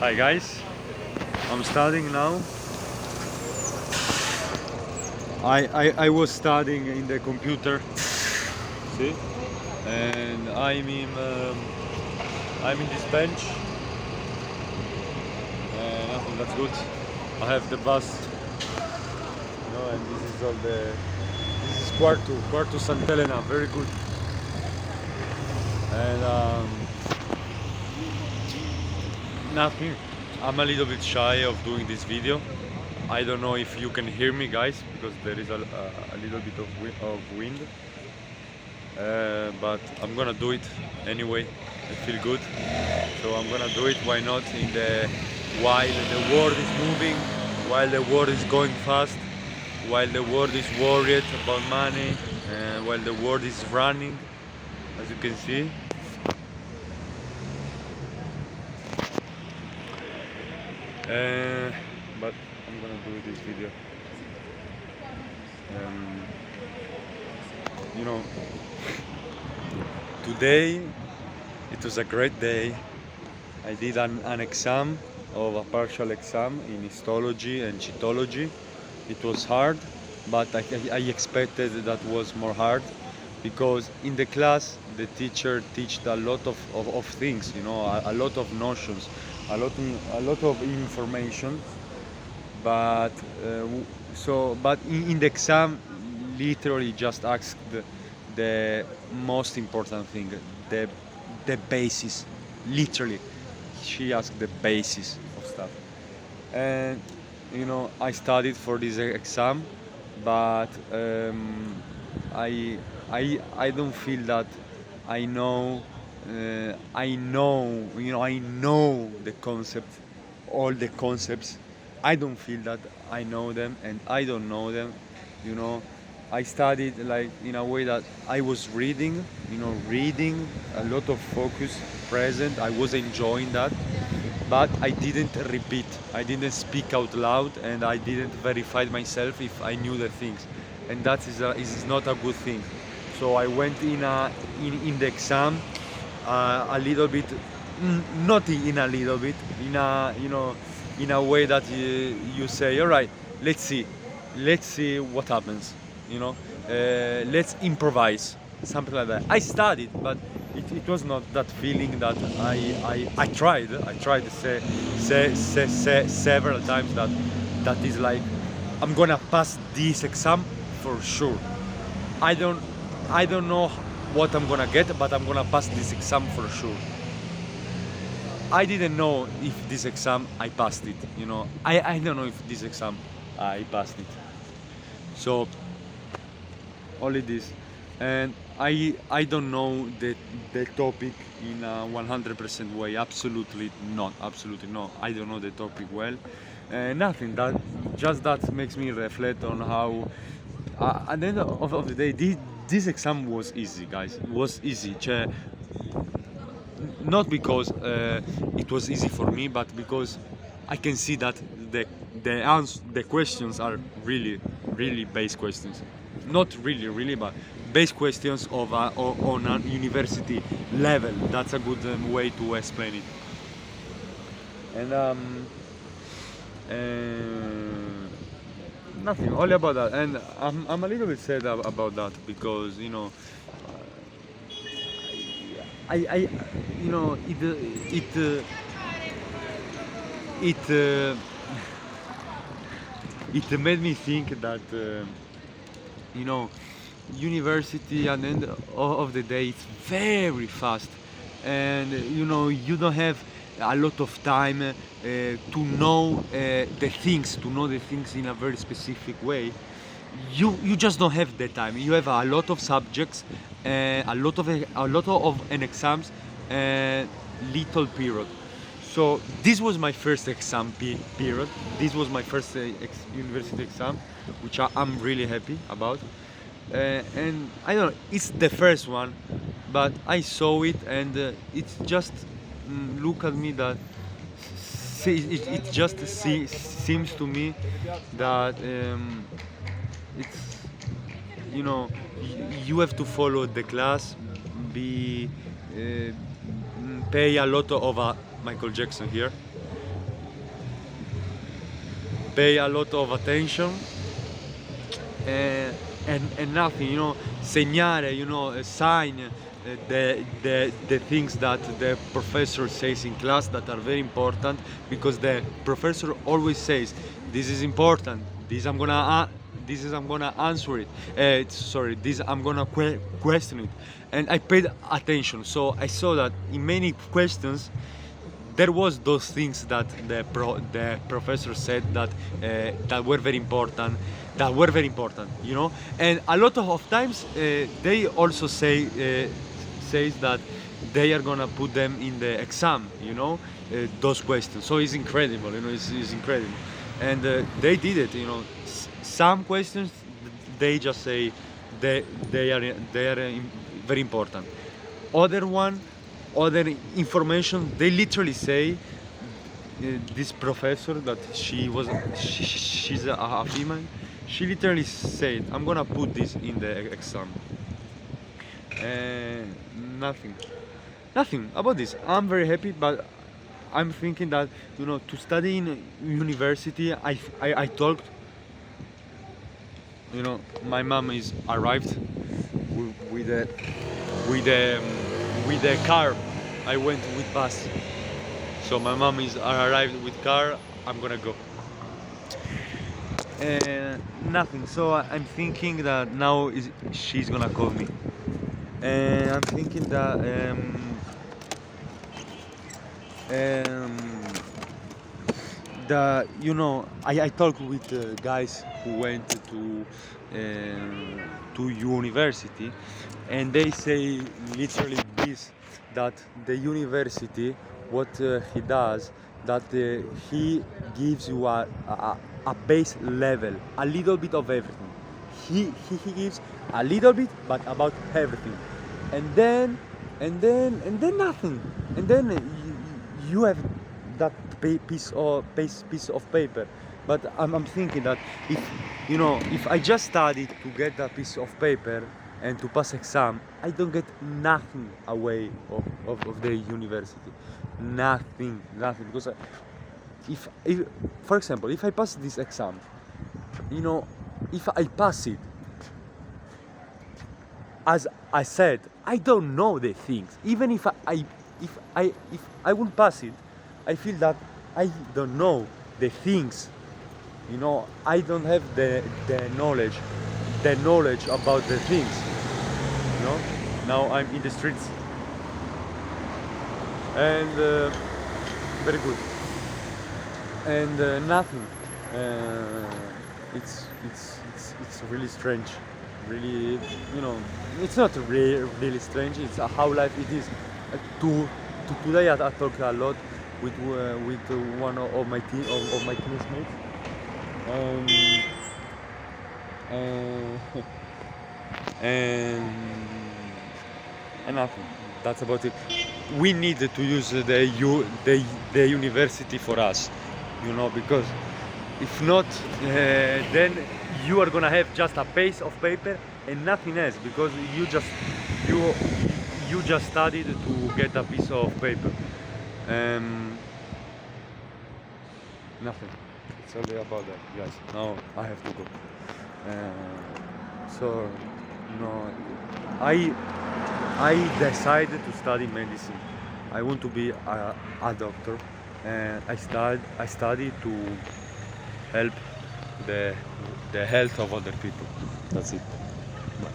Hi guys, I'm studying now. I was studying in the computer, see, and I'm in this bench, and I think that's good. I have the bus, and this is all the. This is Quarto Sant'Elena, very good. And nothing. I'm a little bit shy of doing this video. I don't know if you can hear me, guys, because there is a little bit of wind. But I'm gonna do it anyway. I feel good, so I'm gonna do it. Why not? While the world is moving, while the world is going fast, while the world is worried about money, while the world is running, as you can see. But I'm gonna do this video. You know, today it was a great day. I did an exam of a partial exam in histology and cytology. It was hard, but I expected that was more hard because in the class the teacher taught a lot of things, a lot of notions, a lot of information. But but in the exam, literally just asked the most important thing, the the basis. Literally, she asked the basis of stuff. And I studied for this exam, but I don't feel that I know. I know the concept, all the concepts. I don't feel that I know them, and I don't know them. You know, I studied like in a way that I was reading. Reading, a lot of focus, present. I was enjoying that, but I didn't repeat. I didn't speak out loud, and I didn't verify myself if I knew the things, and that is not a good thing. So I went in the exam a little bit, not in a little bit, in a way that you say, all right, let's see what happens, let's improvise, something like that. I studied, but it was not that feeling that I tried. I tried to say several times that is like, I'm gonna pass this exam for sure. I don't I don't know what I'm gonna get, but I'm gonna pass this exam for sure. I didn't know if this exam I passed it, I don't know if this exam I passed it. So only this. And I don't know the topic in a 100% way. Absolutely not. Absolutely no. I don't know the topic well. Nothing. That makes me reflect on how at the end of the day, this exam was easy, guys. It was easy. Not because it was easy for me, but because I can see that the questions are really base questions. Not really, but base questions on a university level. That's a good way to explain it. And nothing, only about that. And I'm a little bit sad about that because I it it made me think that university at the end of the day it's very fast, and you don't have a lot of time to know the things in a very specific way. You just don't have the time. You have a lot of subjects, a lot of an exams, little period. So this was my first exam period. This was my first university exam, which I'm really happy about. And I don't know, it's the first one, but I saw it, and it's just look at me that it just seems to me that it's you have to follow the class, be pay a lot of Michael Jackson here, pay a lot of attention, and nothing, segnare, sign the things that the professor says in class that are very important, because the professor always says this is important, this is I'm gonna answer it, sorry, this I'm gonna question it. And I paid attention, so I saw that in many questions there was those things that the professor said that were very important, and a lot of times they also says that they are gonna put them in the exam, those questions. So it's incredible, it's incredible. And they did it, some questions they just say they are very important. Other one, other information, they literally say, this professor that she's a female, she literally said, I'm gonna put this in the exam. And nothing about this. I'm very happy, but I'm thinking that, to study in university, I talked, my mom is arrived with a with a with a car. I went with bus, so my mom is arrived with car. I'm gonna go. And nothing. So I'm thinking that now she's gonna call me, and I'm thinking that um, I talked with guys who went to university, and they say literally this, that the university, what he does, that he gives you a base level, a little bit of everything. He gives a little bit, but about everything, and then nothing, and then you have that piece of paper. But I'm thinking that if I just study to get that piece of paper and to pass exam, I don't get nothing away of the university, nothing, because if for example, if I pass this exam, if I pass it, as I said, I don't know the things. Even if I will pass it, I feel that I don't know the things. I don't have the knowledge about the things. Now I'm in the streets, and very good, and nothing. It's really strange. Really, it's not really strange. It's how life it is. Today I talked a lot with one of my teammates, um, and and and nothing. That's about it. We need to use the university for us, because if not, then you are gonna have just a piece of paper and nothing else, because you just studied to get a piece of paper. Nothing. It's only about that, guys. Now I have to go. So, I decided to study medicine. I want to be a doctor, and I study to help the health of other people. That's it. Bye.